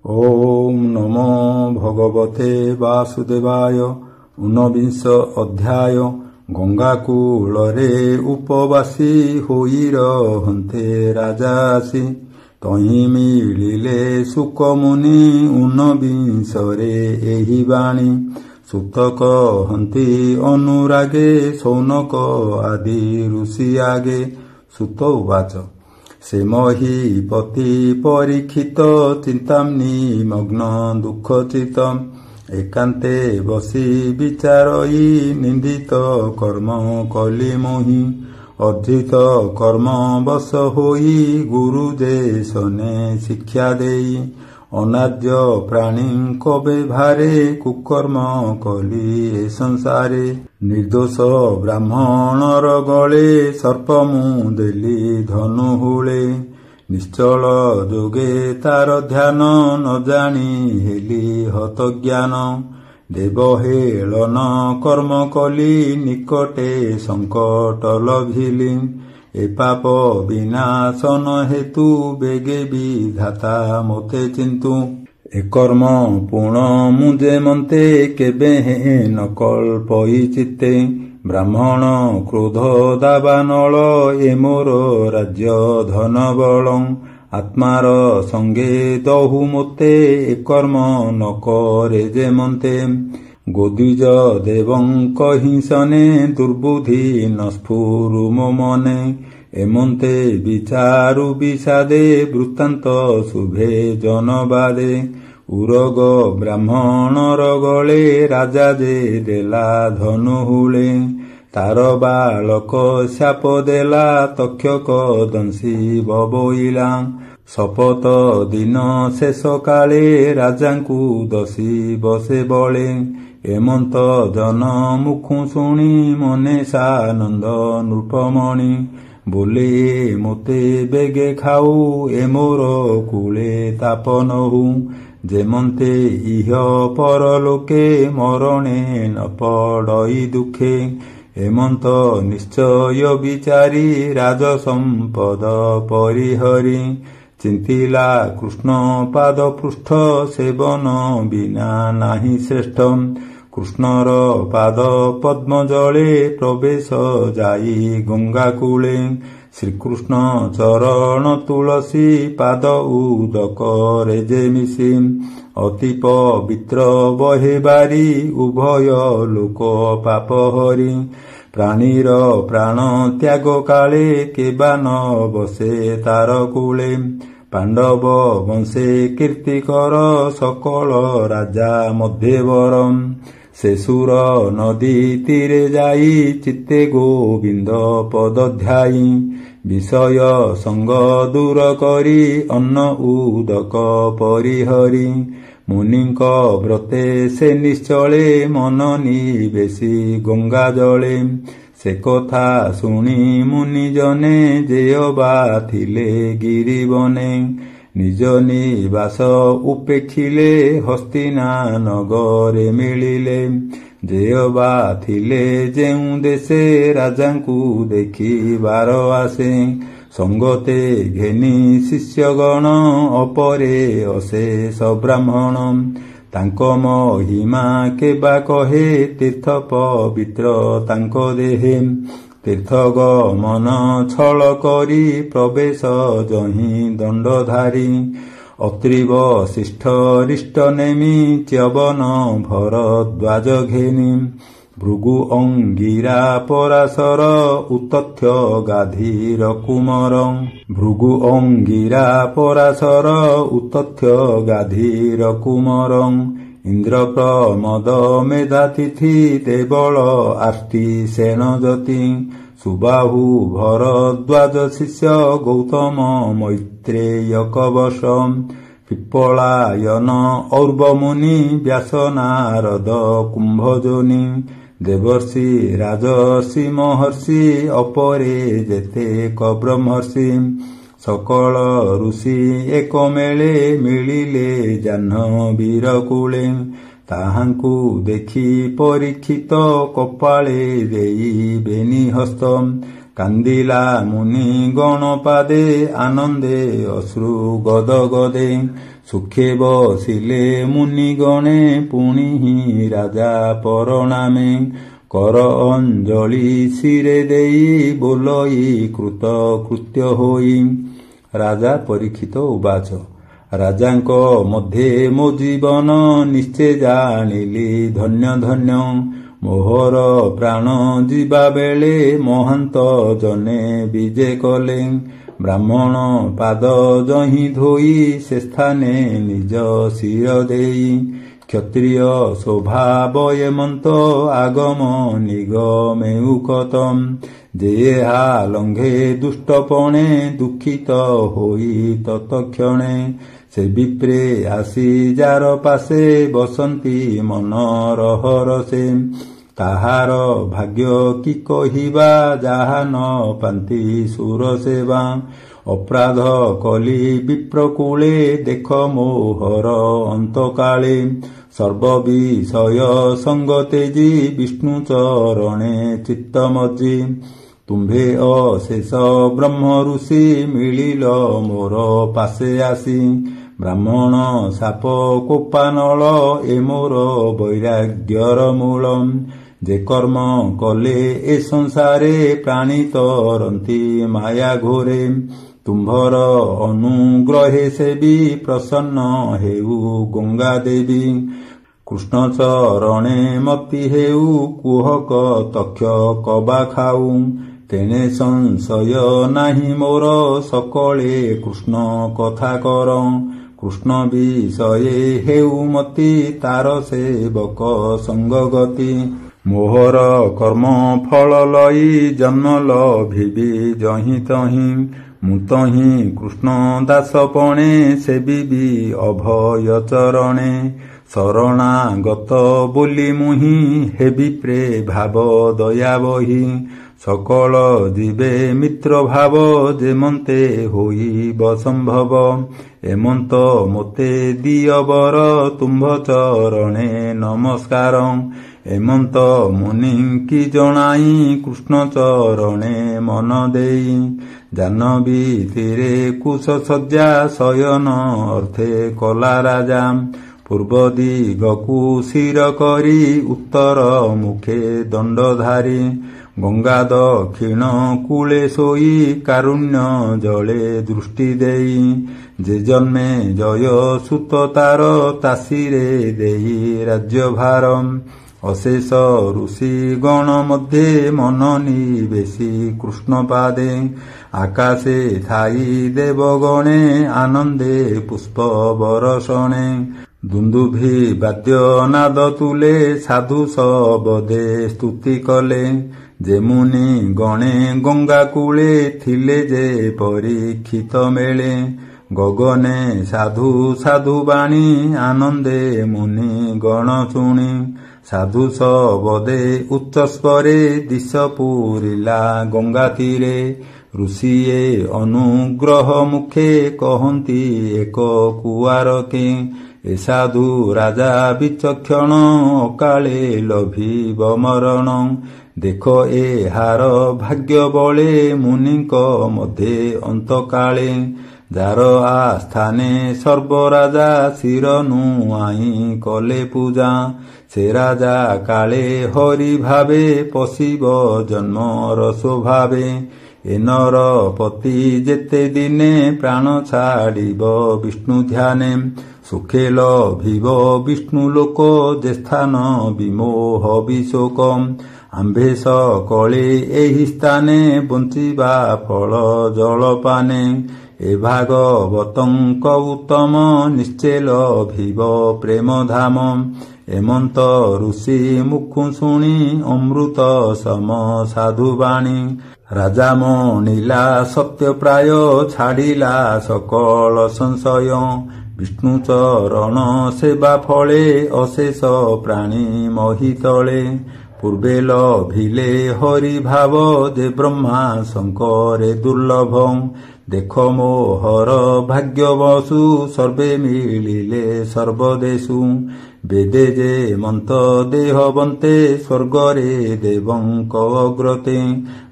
ओम नमो भगवते वासुदेवाय। 19 अध्याय। गंगाकूलरे उपवासी होई रहन्ते राजासी, तहि मिलिले सुकमुनि 19 एहि बाणी। सुत कहन्ति अनुरागे सौनक आदि ऋषि आगे। सुत उवाच से महीपति परीक्षित चिन्ताम्नि मग्न दुःखचितम्। एकान्ते बसी विचारयि निन्दित कर्म कली मोहि। अर्जित कर्म बस होई गुरुजे सने शिक्षा देई। अनाद्य प्राणी कबे भारे कुकर्म कली ए संसारे। निर्दोष ब्राह्मणर गले सर्प मु देली धनु हुळे। निश्चल जोगे तार ध्यान न जानी हेली हत ज्ञान। देव हेलन कर्म कली निकटे संकट लभिली। ए पाप विनाशन हेतु बेगे विधाता मोते चिंतु। ए कर्म पुण मुझे मन्ते केबे हे न कल्पई चित्ते। ब्राह्मण क्रोध दावानल ए मोर राज्य धन बल। आत्मार संगे दहु मोते ए कर्म न करे जे मन्ते। गोद्विज देवंक हिंसने दुर्बुद्धि न स्फुरु मो मने। एमन्ते विचारु विषादे वृत्तान्त शुभे जनबादे। उरग ब्राह्मणर गले राजा जे देला धनु हुळे। तार बालक शाप देला तक्षक दंशी बबोइला। शपथ दिन शेष काले राजांकु दशी बसे बळे। एमंत जन मुखु शुणी मने सानंद नृपमणि। बोले मोते बेगे खाऊ ए मोर कूले ताप नहु। जेमन्ते इह परलोके मरणे न पड़ई दुखे। एमंत निश्चय विचारी राज संपद परिहरी। चिंतिला कृष्ण पाद पृष्ठ सेवन बिना नाही श्रेष्ठ। कृष्णर पाद पद्म जले प्रवेश जाई गंगा कूले। श्रीकृष्ण चरण तुलसी पाद उदक रेजे मिसी। अति पवित्र बहे बारी उभय लोक पाप हरि। प्राणीर प्राण त्याग काले केबा न बसे तार कूले। पांडव वंशे कीर्तिकर सकल राजा मध्यवर। से सुर नदी तीरे जाई चित्ते गोविंद पद ध्यायी। विषय संग दूर करी अन्न उदक परिहरी। मुनिंक व्रते से निश्चले मन निवेशी गंगा जले। से कथा शुणी मुनि जने जेयबा थिले गिरिबने। निज निवास उपेक्षिले हस्तिना नगरे मिलिले। जेयबा थिले जेउ देशे राजांकु देखिबार आसे। संगते घेनी शिष्यगण अपरे अशेष ब्राह्मण। तांक महिमा केबा कहे तीर्थ पवित्र तांक देहे। तीर्थ गमन छल करी प्रवेश जहि दंडधारी। अत्रिव शिष्ठ रिष्ट नेमि च्यवन भरद्वाज घेनी। भृगु अंगिरा पराशर उत्तथ्य गाधीर कुमर। भृगु अंगिरा पराशर उत्तथ्य गाधीर कुमर। इंद्र प्रमद मेधातिथि देवल आर्ति सेन जति। सुबाहु भरद्वाज शिष्य गौतम मैत्रेय कवश। पिप्पलायन और्वमुनि व्यास नारद कुंभजोनि। देवर्षि राजर्षि महर्षि अपरे जेतेक ब्रह्मर्षि। सकल ऋषि एक मेले मिलिले जाह्नवीर कूले। ताहांकु देखि परीक्षित कपाळे देई बेनि हस्त। କାନ୍ଦିଲା ମୁନି ଗଣପାଦେ ଆନନ୍ଦେ ଅଶ୍ରୁ ଗଦ ଗଦେ ସୁଖେ ବସିଲେ ମୁନି ଗଣେ ପୁଣି ରାଜା ପରଣାମେ କର ଅଞ୍ଜଳି ଶିରେ ଦେଇ ବୋଲଇ କୃତ କୃତ୍ୟ ହୋଇ। ରାଜା ପରୀକ୍ଷିତ ଉବାଚ ରାଜାଙ୍କ ମଧ୍ୟେ ମୋ ଜୀବନ ନିଶ୍ଚେ ଜାଣିଲି ଧନ୍ୟ ଧନ୍ୟ ମୋହର ପ୍ରାଣ ଯିବା ବେଳେ ମହାନ୍ତ ଜନେ ବିଜେ କଲେ ବ୍ରାହ୍ମଣ ପାଦ ଯହିଁ ଧୋଇ ସେ ସ୍ଥାନେ ନିଜ ଶିର ଦେଇ କ୍ଷତ୍ରିୟ ସ୍ୱଭାବ ଏମନ୍ତ ଆଗମ ନିଗମେଉ କତମ୍ ଯେ ଏହା ଲଙ୍ଘେ ଦୁଷ୍ଟପଣେ ଦୁଃଖିତ ହୋଇ ତତକ୍ଷଣେ ସେ ବିପ୍ରେ ଆସି ଯାର ପାଶେ ବସନ୍ତି ମନରହ ରସେ ତାହାର ଭାଗ୍ୟ କି କହିବା ଯାହା ନ ପାନ୍ତି ସୁର ସେବା ଅପରାଧ କଲି ବିପ୍ରକୂଳେ ଦେଖ ମୋହର ଅନ୍ତକାଳେ ସର୍ବବିଷୟ ସଙ୍ଗ ତେଜି ବିଷ୍ଣୁ ଚରଣେ ଚିତ୍ତ ମଜ୍ଜି ତୁମ୍ଭେ ଅଶେଷ ବ୍ରହ୍ମ ଋଷି ମିଳିଲ ମୋର ପାଶେ ଆସି ବ୍ରାହ୍ମଣ ସାପ କୋପାନଳ ଏ ମୋର ବୈରାଗ୍ୟର ମୂଳ ଯେ କର୍ମ କଲେ ଏ ସଂସାରେ ପ୍ରାଣୀ ତରନ୍ତି ମାୟା ଘୋରେ ତୁମ୍ଭର ଅନୁଗ୍ରହେ ସେବି ପ୍ରସନ୍ନ ହେଉ ଗଙ୍ଗା ଦେବୀ କୃଷ୍ଣ ଚରଣେ ମତି ହେଉ କୁହକ ତକ୍ଷ କବା ଖାଉ ତେଣେ ସଂଶୟ ନାହିଁ ମୋର ସକଳେ କୃଷ୍ଣ କଥା କର କୃଷ୍ଣ ବିଷये ହେଉ ମତି ତାର ସେବକ ସଙ୍ଗ ଗତି ମୋହର କର୍ମ ଫଳ ଲଇ ଜନ୍ମ ଲଭିବି ଯହିଁ ତହିଁ ମୁଁ ତହିଁ କୃଷ୍ଣ ଦାସପଣେ ସେବିବି ଅଭୟ ଚରଣେ ଶରଣାଗତ ବୋଲି ମୁହିଁ ହେବି ପ୍ରେ ଭାବ ଦୟା ବହି ସକଳ ଯିବେ ମିତ୍ର ଭାବ ଯେମନ୍ତେ ହୋଇବ ସମ୍ଭବ ଏମନ୍ତ ମୋତେ ଦିଅ ବର ତୁମ୍ଭ ଚରଣେ ନମସ୍କାର ଏମନ୍ତ ମୁନି କି ଜଣାଇ କୃଷ୍ଣ ଚରଣେ ମନ ଦେଇ ଜାହ୍ନବୀ ତୀରେ କୁଶ ଶଯ୍ୟା ଶୟନ ଅର୍ଥେ କଲା ରାଜା ପୂର୍ବ ଦିଗକୁ ଶିର କରି ଉତ୍ତର ମୁଖେ ଦଣ୍ଡଧାରୀ ଗଙ୍ଗା ଦକ୍ଷିଣ କୂଳେ ଶୋଇ କାରୁଣ୍ୟ ଜଳେ ଦୃଷ୍ଟି ଦେଇ ଯେ ଜନ୍ମେ ଜୟ ସୁତ ତାର ତାସିରେ ଦେଇ ରାଜ୍ୟଭାର ଅଶେଷ ଋଷି ଗଣ ମଧ୍ୟେ ମନ ନିବେଶୀ କୃଷ୍ଣ ପାଦେ ଆକାଶେ ଥାଇ ଦେବଗଣେ ଆନନ୍ଦେ ପୁଷ୍ପ ବରଷଣେ ଦୁନ୍ଦୁଭି ବାଦ୍ୟ ନାଦ ତୁଲେ ସାଧୁ ସବଦେ ସ୍ତୁତି କଲେ ଯେ ମୁନି ଗଣେ ଗଙ୍ଗା କୂଳେ ଥିଲେ ଯେ ପରୀକ୍ଷିତ ମେଳେ ଗଗନେ ସାଧୁ ସାଧୁ ବାଣୀ ଆନନ୍ଦେ ମୁନି ଗଣ ଶୁଣି ସାଧୁ ସବଦେ ଉଚ୍ଚସ୍ୱରେ ଦିଶ ପୂରିଲା ଗଙ୍ଗା ତୀରେ ଋଷିଏ ଅନୁଗ୍ରହ ମୁଖେ କହନ୍ତି ଏକ କୁଆରକେ ଏ ସାଧୁ ରାଜା ବିଚକ୍ଷଣ ଅକାଳେ ଲଭିବ ମରଣ ଦେଖ ଏହାର ଭାଗ୍ୟ ବଳେ ମୁନିଙ୍କ ମଧ୍ୟେ ଅନ୍ତକାଳେ ଯାର ଆସ୍ଥାନେ ସର୍ବରାଜା ଶିର ନୁଆଇଁ କଲେ ପୂଜା ସେ ରାଜା କାଳେ ହରି ଭାବେ ପଶିବ ଜନ୍ମର ସ୍ୱଭାବେ ଏ ନର ପତି ଯେତେ ଦିନେ ପ୍ରାଣ ଛାଡ଼ିବ ବିଷ୍ଣୁ ଧ୍ୟାନେ ସୁଖେ ଲଭିବ ବିଷ୍ଣୁ ଲୋକ ଯେ ସ୍ଥାନ ବିମୋହ ବିଶୋକ ଆମ୍ଭେ ସକଳେ ଏହି ସ୍ଥାନେ ବଞ୍ଚିବା ଫଳ ଜଳପାନେ ଏ ଭାଗବତଙ୍କ ଉତ୍ତମ ନିଶ୍ଚେ ଲଭିବ ପ୍ରେମ ଧାମ ଏମନ୍ତ ଋଷି ମୁଖୁ ଶୁଣି ଅମୃତ ସମ ସାଧୁ ବାଣୀ ରାଜା ମଣିଲା ସତ୍ୟ ପ୍ରାୟ ଛାଡ଼ିଲା ସକଳ ସଂଶୟ ବିଷ୍ଣୁ ଚରଣ ସେବା ଫଳେ ଅଶେଷ ପ୍ରାଣୀ ମହିତଳେ ପୂର୍ବେ ଲଭିଲେ ହରି ଭାବ ଯେ ବ୍ରହ୍ମା ଶଙ୍କରେ ଦୁର୍ଲଭ ଦେଖ ମୋହର ଭାଗ୍ୟବସୁ ସର୍ବେ ମିଳିଲେ ସର୍ବଦେଶୁ ବେଦେ ଯେ ମନ୍ତ ଦେହବନ୍ତେ ସ୍ୱର୍ଗରେ ଦେବଙ୍କ ଅଗ୍ରତେ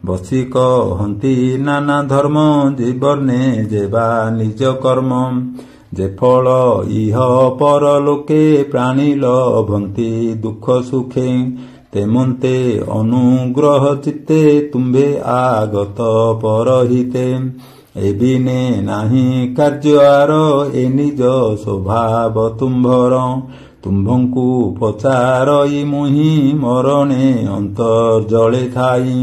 ବସି କହନ୍ତି ନାନା ଧର୍ମ ଜୀବନେ ଯେବା ନିଜ କର୍ମ ଯେ ଫଳ ଇହ ପରଲୋକେ ପ୍ରାଣୀ ଲଭନ୍ତି ଦୁଃଖ ସୁଖେ ତେମନ୍ତେ ଅନୁଗ୍ରହ ଚିତ୍ତେ ତୁମ୍ଭେ ଆଗତ ପରହିତେ ଏବିନେ ନାହିଁ କାର୍ଯ୍ୟ ଆର ଏ ନିଜ ସ୍ୱଭାବ ତୁମ୍ଭର ତୁମ୍ଭଙ୍କୁ ପଚାରଇ ମୁହିଁ ମରଣେ ଅନ୍ତର୍ଜଳେ ଥାଇ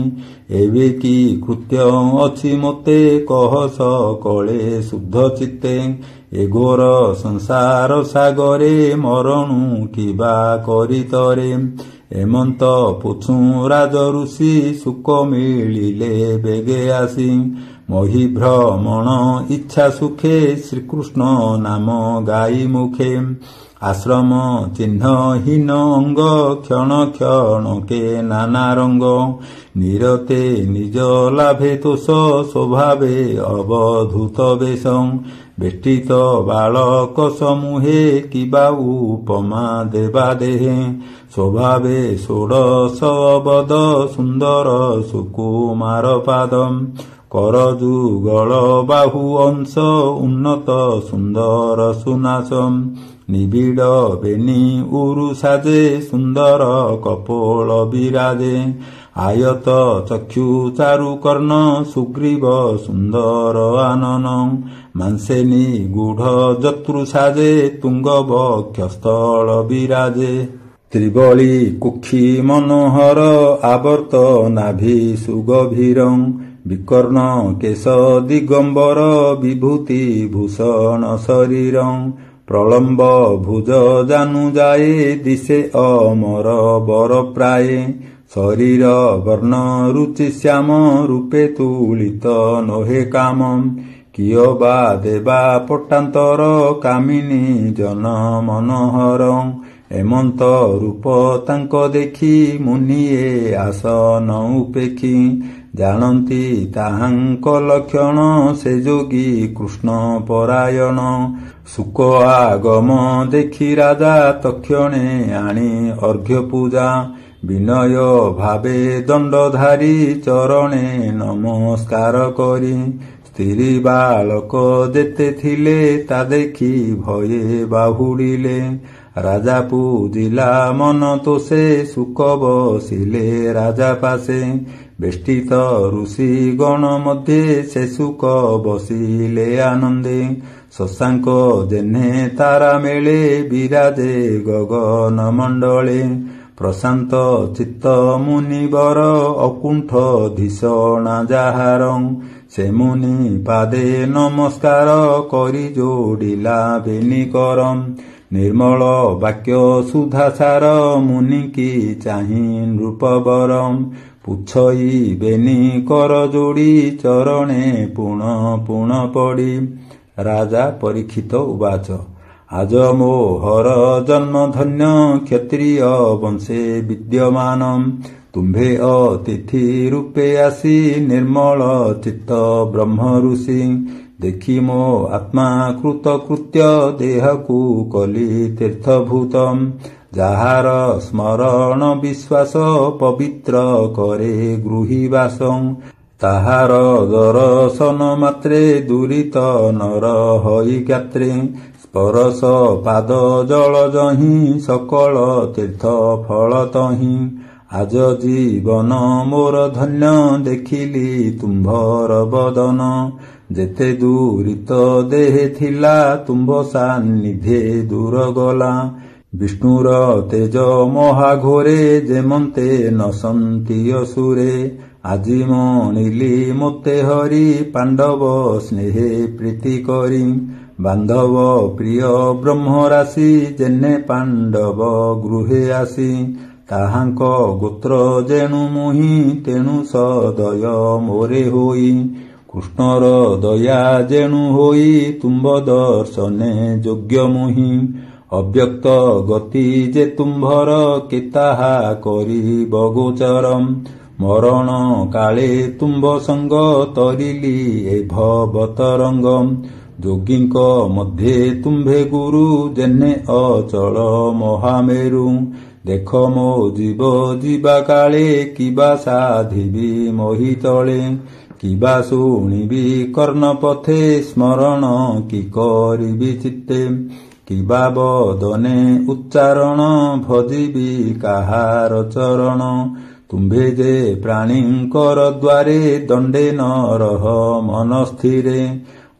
ଏବେ କି କୃତ୍ୟ ଅଛି ମୋତେ କହ ସକଳେ ଶୁଦ୍ଧ ଚିତ୍ତେ ଏ ଘୋର ସଂସାର ସାଗରେ ମରଣୁ କିବା କରିତରେ ଏମନ୍ତ ପୁଛୁ ରାଜ ଋଷି ସୁକ ମିଳିଲେ ବେଗେ ଆସି ମହି ଭ୍ରମଣ ଇଚ୍ଛା ସୁଖେ ଶ୍ରୀକୃଷ୍ଣ ନାମ ଗାଇ ମୁଖେ ଆଶ୍ରମ ଚିହ୍ନ ହୀନ ଅଙ୍ଗ କ୍ଷଣ କ୍ଷଣକେ ନାନା ରଙ୍ଗ ନିରତେ ନିଜ ଲାଭେ ତୋଷ ସ୍ୱଭାବେ ଅବଧୂତ ବେଶ ବେଷ୍ଟିତ ବାଳକ ସମୂହେ କିବା ଉପମା ଦେବା ଦେହେ ସ୍ୱଭାବେ ଷୋଡ଼ଶ ଅବଦ ସୁନ୍ଦର ସୁକୁମାର ପାଦ କର ଯୁଗଳ ବାହୁ ଅଂଶ ଉନ୍ନତ ସୁନ୍ଦର ସୁନାସ ନିବିଡ଼ ବେନି ଉରୁ ସାଜେ ସୁନ୍ଦର କପୋଳ ବିରାଜେ ଆୟତ ଚକ୍ଷୁ ଚାରୁ କର୍ଣ୍ଣ ସୁଗ୍ରୀବ ସୁନ୍ଦର ଆନନ ମାଂସେନି ଗୁଢ଼ ଯତୃ ସାଜେ ତୁଙ୍ଗ ବକ୍ଷସ୍ଥଳ ବିରାଜେ ତ୍ରିବଳୀ କୁକ୍ଷି ମନୋହର ଆବର୍ତ୍ତ ନାଭି ସୁଗଭୀରଂ ବିକର୍ଣ୍ଣ କେଶ ଦିଗମ୍ବର ବିଭୂତି ଭୂଷଣ ଶରୀରଂ ପ୍ରଳମ୍ବ ଭୁଜ ଜାନୁ ଯାଏ ଦିଶେ ଅମର ବର ପ୍ରାୟେ ଶରୀର ବର୍ଣ୍ଣ ରୁଚି ଶ୍ୟାମ ରୂପେ ତୁଳିତ ନୋହେ କାମ କିୟ ବା ଦେବା ପଟାନ୍ତର କାମିନୀ ଜନ ମନୋହର ଏମନ୍ତ ରୂପ ତାଙ୍କ ଦେଖି ମୁନିଏ ଆସନ ଉପେକ୍ଷୀ ଜାଣନ୍ତି ତାହାଙ୍କ ଲକ୍ଷଣ ସେ ଯୋଗୀ କୃଷ୍ଣ ପରାୟଣ ସୁକ ଆଗମ ଦେଖି ରାଜା ତକ୍ଷଣେ ଆଣି ଅର୍ଘ୍ୟ ପୂଜା ବିନୟ ଭାବେ ଦଣ୍ଡଧାରୀ ଚରଣେ ନମସ୍କାର କରି ସ୍ତ୍ରୀ ବାଳକ ଯେତେ ଥିଲେ ତା ଦେଖି ଭୟେ ବାହୁଡ଼ିଲେ ରାଜା ପୂଜିଲା ମନ ତୋଷେ ସୁକ ବସିଲେ ରାଜା ପାଶେ ବେଷ୍ଟିତ ଋଷି ଗଣ ମଧ୍ୟେ ସେ ସୁକ ବସିଲେ ଆନନ୍ଦେ ଶଶାଙ୍କ ଯେହ୍ନେ ତାରା ମେଳେ ବିରାଜେ ଗଗନ ମଣ୍ଡଳେ ପ୍ରଶାନ୍ତ ଚିତ୍ତ ମୁନିବର ଅକୁଣ୍ଠ ଧିଷଣା ଯାହାର ସେ ମୁନି ପାଦେ ନମସ୍କାର କରି ଯୋଡ଼ିଲା ବେନି କରମ୍ ନିର୍ମଳ ବାକ୍ୟ ସୁଧାସାର ମୁନିକି ଚାହିଁ ନୃପବରମ୍ ପୁଛଇ ବେନି କର ଯୋଡ଼ି ଚରଣେ ପୁଣ ପୁଣ ପଡ଼ି ରାଜା ପରୀକ୍ଷିତ ଉବାଚ ଆଜ ମୋହର ଜନ୍ମ ଧନ୍ୟ କ୍ଷତ୍ରିୟ ବଂଶେ ବିଦ୍ୟମାନମ୍ ତୁମ୍ଭେ ଅତିଥି ରୂପେ ଆସି ନିର୍ମଳ ଚିତ୍ତ ବ୍ରହ୍ମ ଋଷି ଦେଖି ମୋ ଆତ୍ମା କୃତ କୃତ୍ୟ ଦେହକୁ କଲି ତୀର୍ଥଭୂତମ୍ ଯାହାର ସ୍ମରଣ ବିଶ୍ୱାସ ପବିତ୍ର କରେ ଗୃହୀବାସଂ ତାହାର ଦର୍ଶନ ମାତ୍ରେ ଦୁରିତ ନର ହଇ ଗାତ୍ରେ ସ୍ପରଶ ପାଦ ଜଳ ଯହିଁ ସକଳ ତୀର୍ଥ ଫଳ ତହିଁ ଆଜ ଜୀବନ ମୋର ଧନ୍ୟ ଦେଖିଲି ତୁମ୍ଭର ବଦନ ଯେତେ ଦୂରିତ ଦେହେ ଥିଲା ତୁମ୍ଭ ସାନ୍ନିଧ୍ୟେ ଦୂର ଗଲା ବିଷ୍ଣୁର ତେଜ ମହାଘୋରେ ଯେମନ୍ତେ ନସନ୍ତି ଅସୁରେ ଆଜି ମଣିଲି ମୋତେ ହରି ପାଣ୍ଡବ ସ୍ନେହେ ପ୍ରୀତି କରି ବାନ୍ଧବ ପ୍ରିୟ ବ୍ରହ୍ମରାଶି ଯେନେ ପାଣ୍ଡବ ଗୃହେ ଆସି ତାହାଙ୍କ ଗୋତ୍ର ଯେଣୁ ମୁହିଁ ତେଣୁ ସଦୟ ମୋରେ ହୋଇ କୃଷ୍ଣର ଦୟା ଯେଣୁ ହୋଇ ତୁମ୍ଭ ଦର୍ଶନେ ଯୋଗ୍ୟ ମୁହିଁ ଅବ୍ୟକ୍ତ ଗତି ଯେ ତୁମ୍ଭର କେ ତାହା କରିବ ଗୋଚରମ୍ ମରଣ କାଳେ ତୁମ୍ଭ ସଙ୍ଗ ତରିଲି ଏ ଭବତରଙ୍ଗ ଯୋଗୀଙ୍କ ମଧ୍ୟେ ତୁମ୍ଭେ ଗୁରୁ ଯେହ୍ନେ ଅଚଳ ମହାମେରୁ ଦେଖ ମୋ ଜୀବ ଯିବା କାଳେ କିବା ସାଧିବି ମୋହି ତଳେ କିବା ଶୁଣିବି କର୍ଣ୍ଣପଥେ ସ୍ମରଣ କି କରିବି ଚିତ୍ତେ କିବା ବଦନେ ଉଚ୍ଚାରଣ ଭଜିବି କାହାର ଚରଣ ତୁମ୍ଭେ ଯେ ପ୍ରାଣୀଙ୍କର ଦ୍ୱାରେ ଦଣ୍ଡେ ନ ରହ ମନସ୍ଥିରେ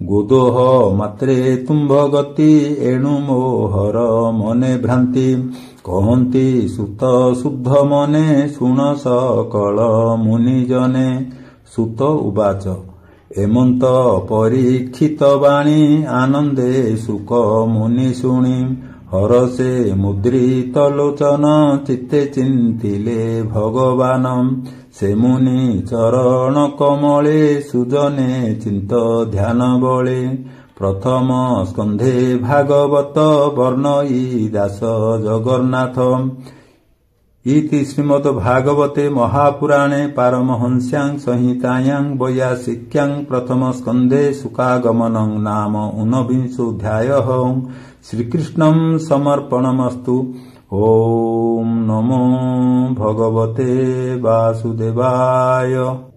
ଗୋଦୋହ ମାତ୍ରେ ତୁମ୍ଭ ଗତି ଏଣୁ ମୋହର ମନେ ଭ୍ରାନ୍ତି କହନ୍ତି ସୁତ ଶୁଦ୍ଧ ମନେ ଶୁଣ ସକଳ ମୁନିଜନେ ସୁତ ଉବାଚ ଏମନ୍ତ ପରୀକ୍ଷିତ ବାଣୀ ଆନନ୍ଦେ ସୁକ ମୁନି ଶୁଣି ହରସେ ମୁଦ୍ରିତ ଲୋଚନ ଚିତ୍ତେ ଚିନ୍ତିଲେ ଭଗବାନ ସେ ମୁନି ଚରଣ କମଳେ ସୁଜନେ ଚିନ୍ତ ଧ୍ୟାନ ବଳେ ପ୍ରଥମ ସ୍କନ୍ଧେ ଭାଗବତ ବର୍ଣ୍ଣଇ ଦାସ ଜଗନ୍ନାଥ ଇତି ଶ୍ରୀମଦ୍ ଭାଗବତେ ମହାପୁରାଣେ ପାରମହଂସ୍ୟାଂ ସଂହିତାୟାଂ ବୈୟାସିକ୍ୟାଂ ପ୍ରଥମ ସ୍କନ୍ଧେ ଶୁକାଗମନଂ ନାମ ଊନବିଂଶୋऽଧ୍ୟାୟଃ ଶ୍ରୀକୃଷ୍ଣଂ ସମର୍ପଣମସ୍ତୁ। ଓಂ ନମୋ ଭଗବତେ ବାସୁଦେବାୟ।